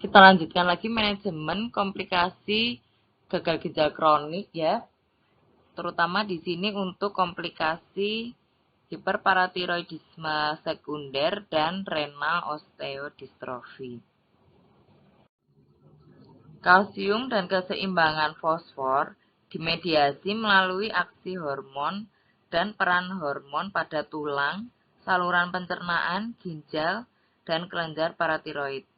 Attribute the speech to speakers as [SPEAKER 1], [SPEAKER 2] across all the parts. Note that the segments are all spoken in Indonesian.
[SPEAKER 1] Kita lanjutkan lagi manajemen komplikasi gagal ginjal kronik ya. Terutama di sini untuk komplikasi hiperparatiroidisme sekunder dan renal osteodystrofi. Kalsium dan keseimbangan fosfor dimediasi melalui aksi hormon dan peran hormon pada tulang, saluran pencernaan, ginjal, dan kelenjar paratiroid.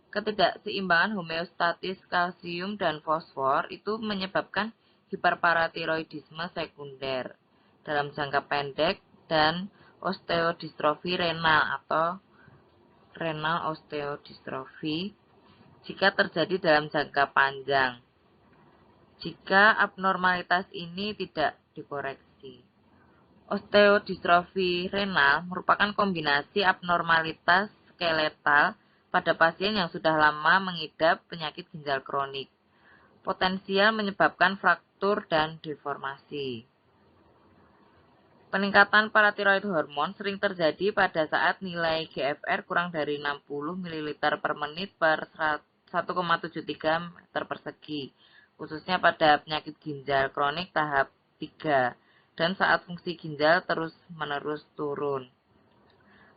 [SPEAKER 1] Ketidakseimbangan homeostatis kalsium dan fosfor itu menyebabkan hiperparatiroidisme sekunder dalam jangka pendek dan osteodystrofi renal atau renal osteodystrofi jika terjadi dalam jangka panjang, jika abnormalitas ini tidak dikoreksi. Osteodystrofi renal merupakan kombinasi abnormalitas skeletal pada pasien yang sudah lama mengidap penyakit ginjal kronik. Potensial menyebabkan fraktur dan deformasi. Peningkatan paratiroid hormon sering terjadi pada saat nilai GFR kurang dari 60 ml per menit per 1,73 meter persegi, khususnya pada penyakit ginjal kronik tahap 3, dan saat fungsi ginjal terus-menerus turun.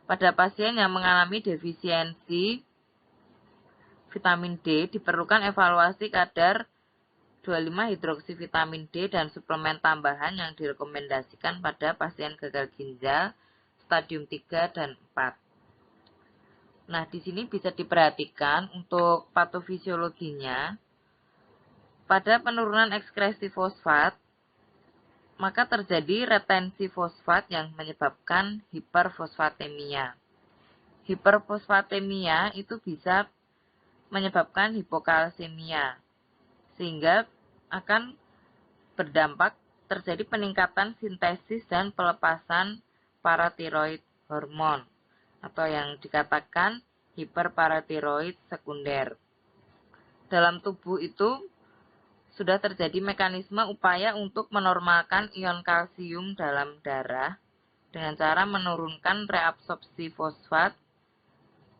[SPEAKER 1] Pada pasien yang mengalami defisiensi vitamin D, diperlukan evaluasi kadar 25-hidroksivitamin D dan suplemen tambahan yang direkomendasikan pada pasien gagal ginjal stadium 3 dan 4. Nah, di sini bisa diperhatikan untuk patofisiologinya. Pada penurunan ekskresi fosfat, maka terjadi retensi fosfat yang menyebabkan hiperfosfatemia. Hiperfosfatemia itu bisa menyebabkan hipokalsemia, sehingga akan berdampak terjadi peningkatan sintesis dan pelepasan paratiroid hormon, atau yang dikatakan hiperparatiroid sekunder. Dalam tubuh itu sudah terjadi mekanisme upaya untuk menormalkan ion kalsium dalam darah dengan cara menurunkan reabsorpsi fosfat,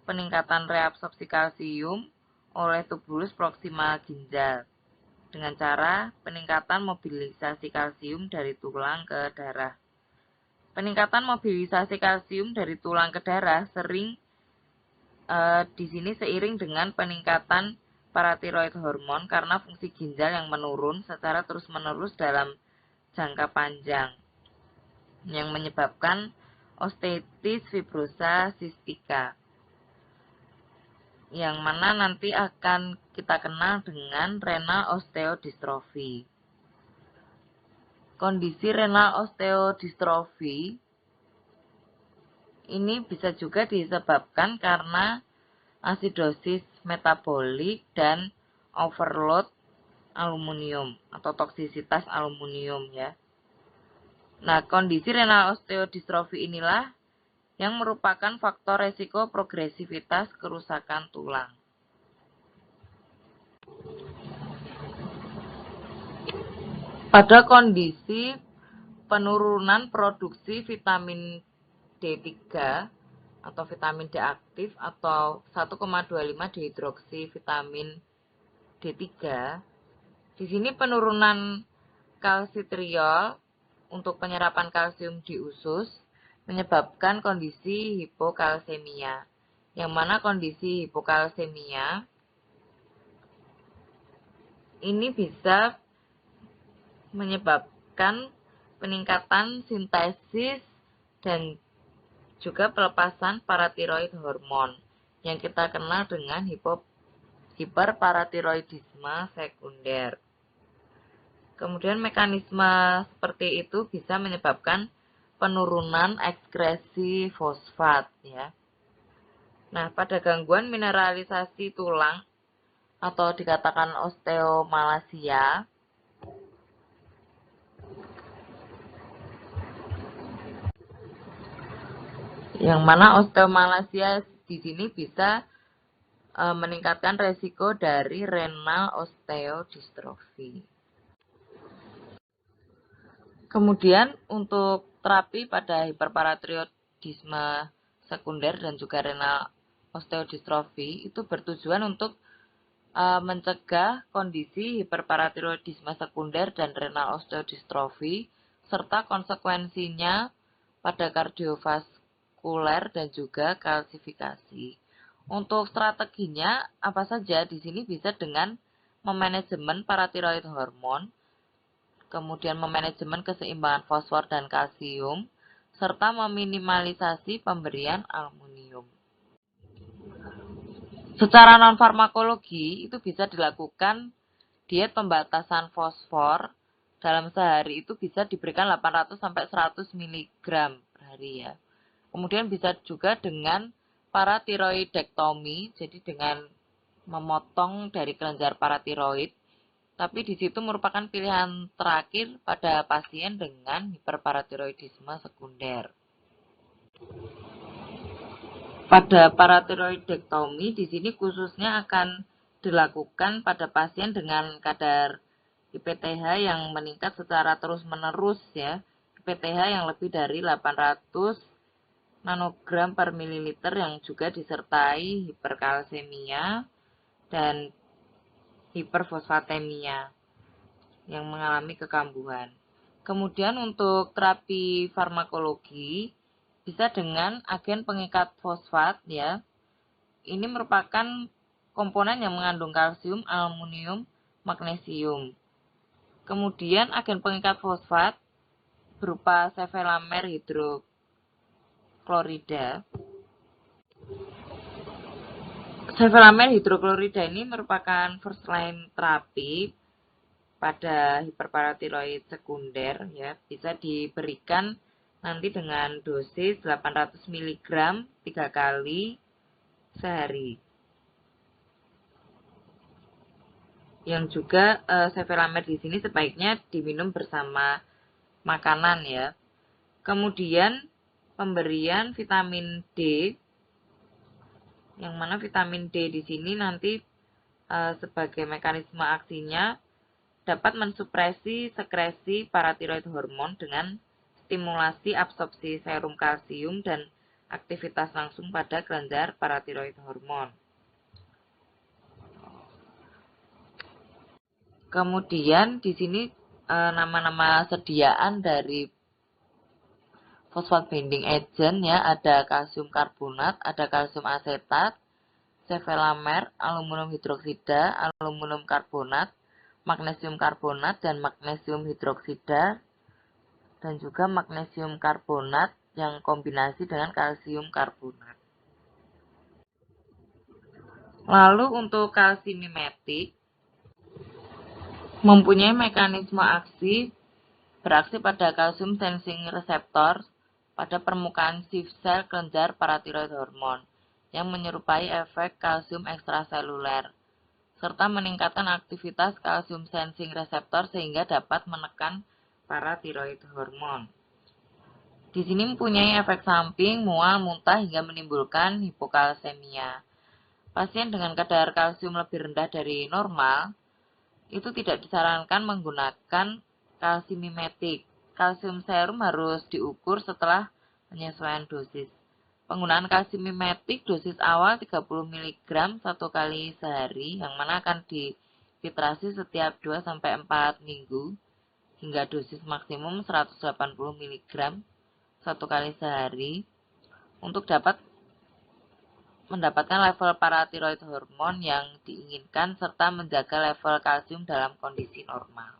[SPEAKER 1] peningkatan reabsorpsi kalsium oleh tubulus proksimal ginjal dengan cara peningkatan mobilisasi kalsium dari tulang ke darah. Peningkatan mobilisasi kalsium dari tulang ke darah sering di sini seiring dengan peningkatan paratiroid hormon karena fungsi ginjal yang menurun secara terus-menerus dalam jangka panjang yang menyebabkan osteitis fibrosa cistica, yang mana nanti akan kita kenal dengan renal osteodystrofi. Kondisi renal osteodystrofi ini bisa juga disebabkan karena asidosis metabolik dan overload aluminium atau toksisitas aluminium ya. Nah, kondisi renal osteodystrofi inilah yang merupakan faktor resiko progresivitas kerusakan tulang. Pada kondisi penurunan produksi vitamin D3 atau vitamin D aktif atau 1,25 dihidroksivitamin D3, di sini penurunan kalsitriol untuk penyerapan kalsium di usus menyebabkan kondisi hipokalsemia, yang mana kondisi hipokalsemia ini bisa menyebabkan peningkatan sintesis dan juga pelepasan paratiroid hormon yang kita kenal dengan hiperparatiroidisme sekunder. Kemudian mekanisme seperti itu bisa menyebabkan penurunan ekskresi fosfat ya. Nah, pada gangguan mineralisasi tulang atau dikatakan osteomalasia, yang mana osteomalasia di sini bisa meningkatkan resiko dari renal osteodystrofi. Kemudian untuk terapi pada hiperparatiroidisme sekunder dan juga renal osteodystrofi itu bertujuan untuk mencegah kondisi hiperparatiroidisme sekunder dan renal osteodystrofi, serta konsekuensinya pada kardiovaskuler dan juga kalsifikasi. Untuk strateginya apa saja? Di sini bisa dengan memanajemen paratiroid hormon, kemudian memanajemen keseimbangan fosfor dan kalsium, serta meminimalisasi pemberian aluminium. Secara non-farmakologi itu bisa dilakukan diet pembatasan fosfor dalam sehari itu bisa diberikan 800 sampai 100 mg per hari ya. Kemudian bisa juga dengan paratiroidektomi, jadi dengan memotong dari kelenjar paratiroid. Tapi di situ merupakan pilihan terakhir pada pasien dengan hiperparatiroidisme sekunder. Pada paratiroidektomi di sini khususnya akan dilakukan pada pasien dengan kadar IPTH yang meningkat secara terus-menerus ya. IPTH yang lebih dari 800 nanogram per mililiter yang juga disertai hiperkalsemia dan hiperfosfatemia yang mengalami kekambuhan. Kemudian untuk terapi farmakologi bisa dengan agen pengikat fosfat ya. Ini merupakan komponen yang mengandung kalsium, aluminium, magnesium. Kemudian agen pengikat fosfat berupa sevelamer hidroklorida. Sevelamer hidroklorida ini merupakan first line terapi pada hiperparatiroid sekunder ya. Bisa diberikan nanti dengan dosis 800 mg 3 kali sehari. Yang juga sevelamer di sini sebaiknya diminum bersama makanan ya. Kemudian pemberian vitamin D, yang mana vitamin D di sini nanti sebagai mekanisme aksinya dapat mensupresi sekresi paratiroid hormon dengan stimulasi absorpsi serum kalsium dan aktivitas langsung pada kelenjar paratiroid hormon. Kemudian di sini nama-nama sediaan dari fosfat binding agent ya, ada kalsium karbonat, ada kalsium asetat, sevelamer, aluminium hidroksida, aluminium karbonat, magnesium karbonat dan magnesium hidroksida, dan juga magnesium karbonat yang kombinasi dengan kalsium karbonat. Lalu untuk kalsimimetik mempunyai mekanisme aksi beraksi pada kalsium sensing receptor pada permukaan shift cell kelenjar paratiroid hormon yang menyerupai efek kalsium ekstraseluler serta meningkatkan aktivitas kalsium sensing receptor sehingga dapat menekan paratiroid hormon. Di sini mempunyai efek samping, mual, muntah hingga menimbulkan hipokalsemia. Pasien dengan kadar kalsium lebih rendah dari normal itu tidak disarankan menggunakan kalsimimetik. Kalsium serum harus diukur setelah penyesuaian dosis. Penggunaan kalsimimetik dosis awal 30 mg 1 kali sehari yang mana akan dititrasi setiap 2-4 minggu hingga dosis maksimum 180 mg 1 kali sehari untuk dapat mendapatkan level paratiroid hormon yang diinginkan serta menjaga level kalsium dalam kondisi normal.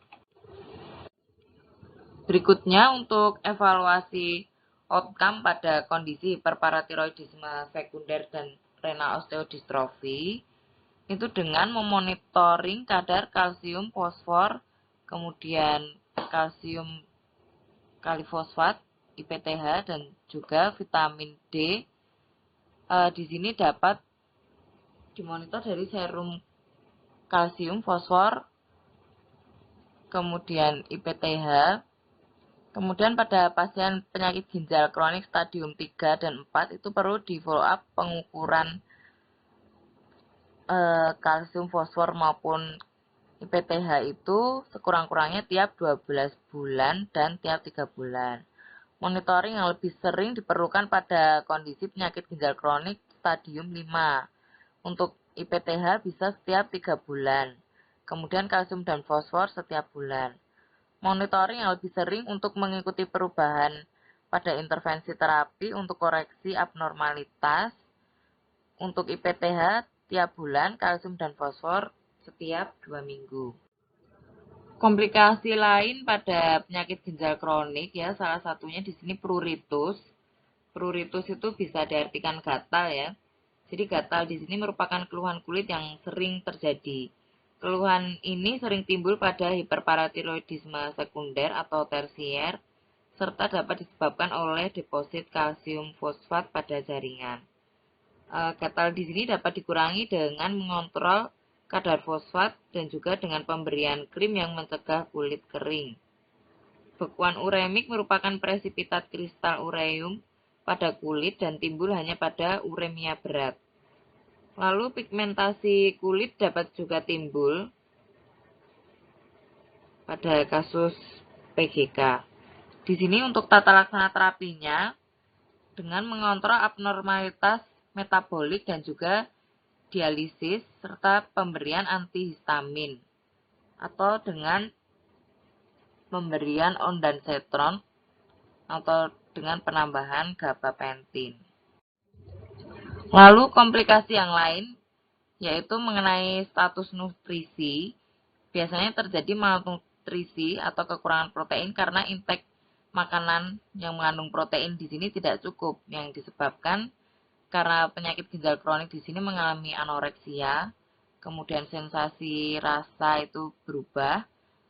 [SPEAKER 1] Berikutnya untuk evaluasi outcome pada kondisi hiperparatiroidisme sekunder dan renal osteodystrofi itu dengan memonitoring kadar kalsium fosfor, kemudian kalsium kalifosfat, IPTH dan juga vitamin D. Di sini dapat dimonitor dari serum kalsium, fosfor, kemudian IPTH. Kemudian pada pasien penyakit ginjal kronik stadium 3 dan 4 itu perlu di follow up pengukuran kalsium, fosfor maupun IPTH itu sekurang-kurangnya tiap 12 bulan dan tiap 3 bulan. Monitoring yang lebih sering diperlukan pada kondisi penyakit ginjal kronik stadium 5. Untuk IPTH bisa setiap 3 bulan. Kemudian kalsium dan fosfor setiap bulan. Monitoring yang lebih sering untuk mengikuti perubahan pada intervensi terapi untuk koreksi abnormalitas. Untuk IPTH tiap bulan, kalsium dan fosfor setiap 2 minggu. Komplikasi lain pada penyakit ginjal kronik ya, salah satunya di sini pruritus. Pruritus itu bisa diartikan gatal ya. Jadi gatal di sini merupakan keluhan kulit yang sering terjadi. Keluhan ini sering timbul pada hiperparatiroidisme sekunder atau tersier, serta dapat disebabkan oleh deposit kalsium fosfat pada jaringan. Gatal di sini dapat dikurangi dengan mengontrol kadar fosfat dan juga dengan pemberian krim yang mencegah kulit kering. Bekuan uremik merupakan presipitat kristal ureum pada kulit dan timbul hanya pada uremia berat. Lalu pigmentasi kulit dapat juga timbul pada kasus PGK. Di sini untuk tata laksana terapinya dengan mengontrol abnormalitas metabolik dan juga dialisis serta pemberian antihistamin atau dengan pemberian ondansetron atau dengan penambahan gabapentin. Lalu komplikasi yang lain yaitu mengenai status nutrisi. Biasanya terjadi malnutrisi atau kekurangan protein karena intake makanan yang mengandung protein di sini tidak cukup, yang disebabkan karena penyakit ginjal kronik di sini mengalami anoreksia, kemudian sensasi rasa itu berubah,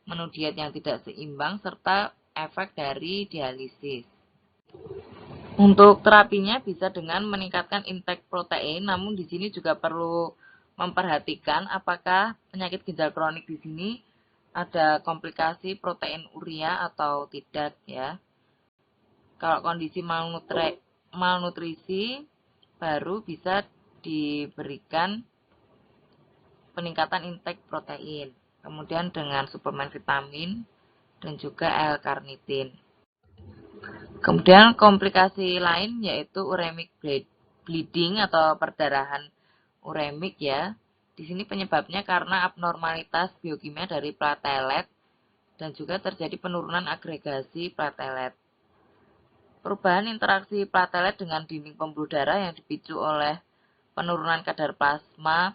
[SPEAKER 1] menu diet yang tidak seimbang, serta efek dari dialisis. Untuk terapinya bisa dengan meningkatkan intake protein, namun di sini juga perlu memperhatikan apakah penyakit ginjal kronik di sini ada komplikasi protein urea atau tidak ya. Kalau kondisi malnutrisi baru bisa diberikan peningkatan intake protein, kemudian dengan suplemen vitamin dan juga L-karnitin. Kemudian komplikasi lain yaitu uremic bleeding atau perdarahan uremik ya. Di sini penyebabnya karena abnormalitas biokimia dari platelet dan juga terjadi penurunan agregasi platelet. Perubahan interaksi platelet dengan dinding pembuluh darah yang dipicu oleh penurunan kadar plasma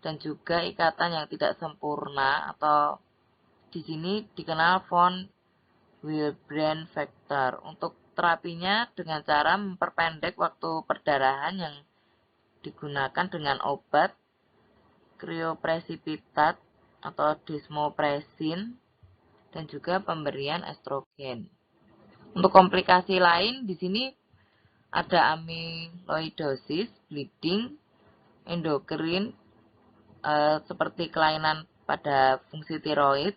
[SPEAKER 1] dan juga ikatan yang tidak sempurna atau di sini dikenal von Willebrand factor. Untuk terapinya dengan cara memperpendek waktu perdarahan yang digunakan dengan obat kriopresipitat atau desmopresin dan juga pemberian estrogen. Untuk komplikasi lain di sini ada amyloidosis, bleeding, endokrin seperti kelainan pada fungsi tiroid,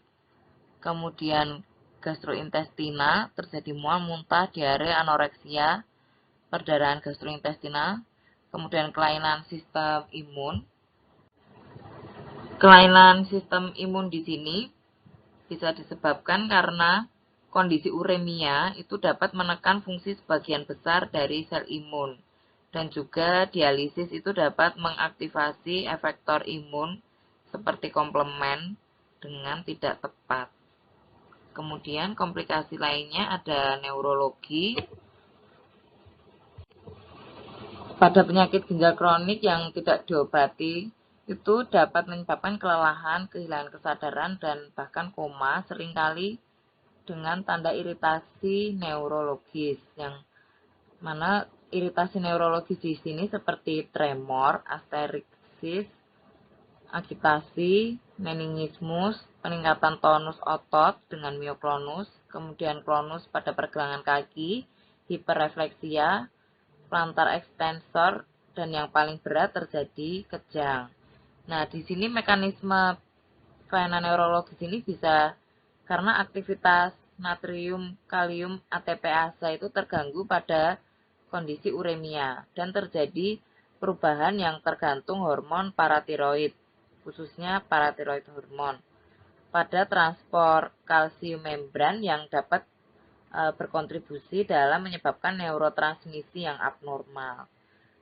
[SPEAKER 1] kemudian gastrointestina, terjadi mual, muntah, diare, anoreksia, perdarahan gastrointestina, kemudian kelainan sistem imun. Kelainan sistem imun di sini bisa disebabkan karena kondisi uremia itu dapat menekan fungsi sebagian besar dari sel imun. Dan juga dialisis itu dapat mengaktifasi efektor imun seperti komplement dengan tidak tepat. Kemudian komplikasi lainnya ada neurologi. Pada penyakit ginjal kronik yang tidak diobati, itu dapat menyebabkan kelelahan, kehilangan kesadaran, dan bahkan koma, seringkali dengan tanda iritasi neurologis, yang mana iritasi neurologis di sini seperti tremor, asteriksis, agitasi, meningismus, peningkatan tonus otot dengan mioklonus, kemudian klonus pada pergelangan kaki, hiperrefleksia, plantar extensor, dan yang paling berat terjadi kejang. Nah, di sini mekanisme kelainan neurologis ini bisa karena aktivitas natrium, kalium, ATPase itu terganggu pada kondisi uremia dan terjadi perubahan yang tergantung hormon paratiroid, khususnya paratiroid hormon, pada transport kalsium membran yang dapat berkontribusi dalam menyebabkan neurotransmisi yang abnormal.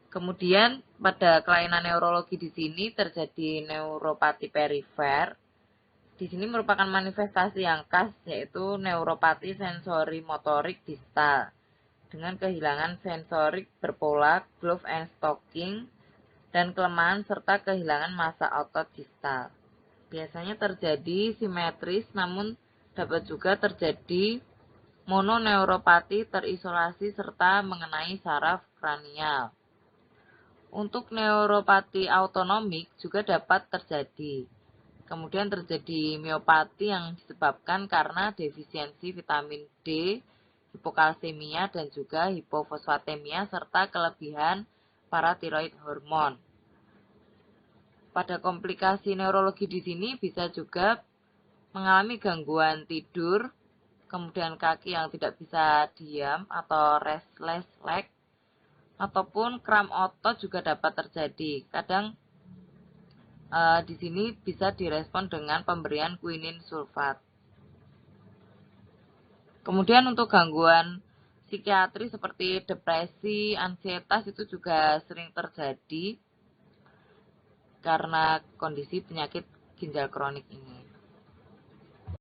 [SPEAKER 1] Kemudian pada kelainan neurologi di sini terjadi neuropati perifer. Di sini merupakan manifestasi yang khas yaitu neuropati sensori motorik distal dengan kehilangan sensorik berpola, glove and stocking, dan kelemahan serta kehilangan massa otot distal. Biasanya terjadi simetris namun dapat juga terjadi mononeuropati terisolasi serta mengenai saraf kranial. Untuk neuropati autonomik juga dapat terjadi. Kemudian terjadi miopati yang disebabkan karena defisiensi vitamin D, hipokalsemia, dan juga hipofosfatemia, serta kelebihan paratiroid hormon. Pada komplikasi neurologi di sini bisa juga mengalami gangguan tidur, kemudian kaki yang tidak bisa diam atau restless leg, ataupun kram otot juga dapat terjadi. Kadang di sini bisa direspon dengan pemberian quinin sulfat. Kemudian untuk gangguan psikiatri seperti depresi, ansietas itu juga sering terjadi karena kondisi penyakit ginjal kronik ini.